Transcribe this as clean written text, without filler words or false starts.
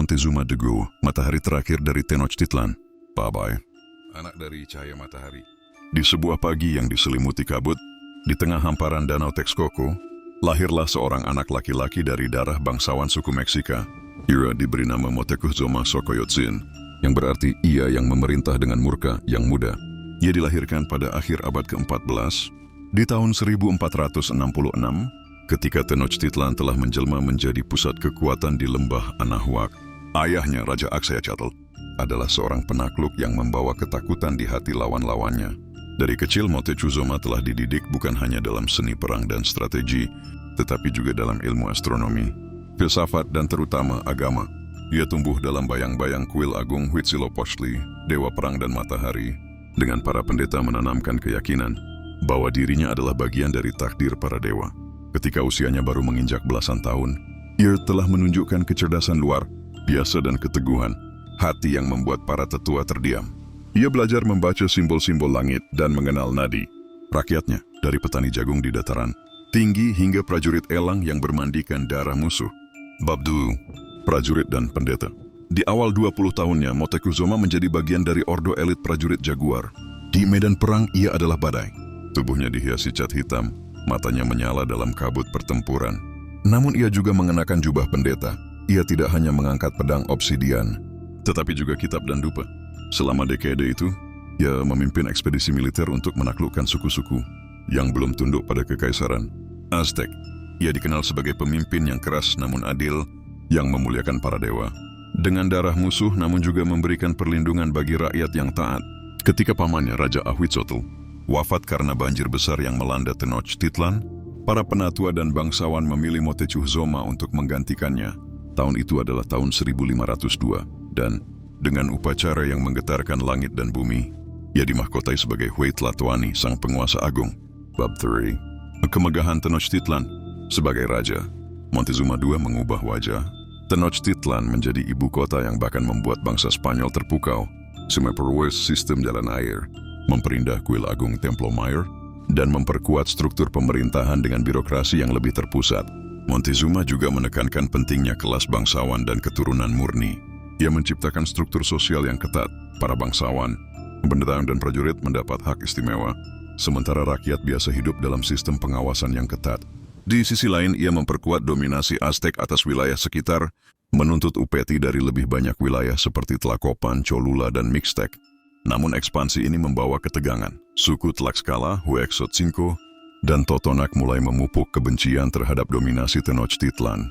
Montezuma Degu, matahari terakhir dari Tenochtitlan. Babay, anak dari cahaya matahari. Di sebuah pagi yang diselimuti kabut, di tengah hamparan danau Texcoco, lahirlah seorang anak laki-laki dari darah bangsawan suku Meksika. Ia diberi nama Moctezuma Xocoyotzin, yang berarti ia yang memerintah dengan murka yang muda. Ia dilahirkan pada akhir abad ke-14, di tahun 1466, ketika Tenochtitlan telah menjelma menjadi pusat kekuatan di lembah Anahuac. Ayahnya, Raja Axayacatl, adalah seorang penakluk yang membawa ketakutan di hati lawan-lawannya. Dari kecil, Moctezuma telah dididik bukan hanya dalam seni perang dan strategi, tetapi juga dalam ilmu astronomi, filsafat, dan terutama agama. Ia tumbuh dalam bayang-bayang kuil agung Huitzilopochtli, dewa perang dan matahari, dengan para pendeta menanamkan keyakinan bahwa dirinya adalah bagian dari takdir para dewa. Ketika usianya baru menginjak belasan tahun, ia telah menunjukkan kecerdasan luar biasa dan keteguhan hati yang membuat para tetua terdiam. Ia belajar membaca simbol-simbol langit dan mengenal nadi rakyatnya, dari petani jagung di dataran tinggi hingga prajurit elang yang bermandikan darah musuh. Babdu, prajurit dan pendeta. Di awal 20 tahunnya, Moctezuma menjadi bagian dari ordo elit prajurit jaguar. Di medan perang, ia adalah badai. Tubuhnya dihiasi cat hitam, matanya menyala dalam kabut pertempuran. Namun ia juga mengenakan jubah pendeta. Ia tidak hanya mengangkat pedang obsidian, tetapi juga kitab dan dupa. Selama dekade itu, ia memimpin ekspedisi militer untuk menaklukkan suku-suku yang belum tunduk pada kekaisaran Aztec. Ia dikenal sebagai pemimpin yang keras namun adil, yang memuliakan para dewa. Dengan darah musuh namun juga memberikan perlindungan bagi rakyat yang taat. Ketika pamannya, Raja Ahuitzotl, wafat karena banjir besar yang melanda Tenochtitlan, para penatua dan bangsawan memilih Moctezuma untuk menggantikannya. Tahun itu adalah tahun 1502, dan dengan upacara yang menggetarkan langit dan bumi, ia dimahkotai sebagai Huaytlahtani, sang penguasa agung. Bab 3. Kemegahan Tenochtitlan. Sebagai raja, Montezuma II mengubah wajah Tenochtitlan menjadi ibu kota yang bahkan membuat bangsa Spanyol terpukau. Memperluas sistem jalan air, memperindah kuil agung Templo Mayor, dan memperkuat struktur pemerintahan dengan birokrasi yang lebih terpusat. Montezuma juga menekankan pentingnya kelas bangsawan dan keturunan murni. Ia menciptakan struktur sosial yang ketat. Para bangsawan, pendeta dan prajurit mendapat hak istimewa, sementara rakyat biasa hidup dalam sistem pengawasan yang ketat. Di sisi lain, ia memperkuat dominasi Aztec atas wilayah sekitar, menuntut upeti dari lebih banyak wilayah seperti Tlacopan, Cholula, dan Mixtec. Namun ekspansi ini membawa ketegangan. Suku Tlaxcala, Huexotzinco, dan Totonac mulai memupuk kebencian terhadap dominasi Tenochtitlan.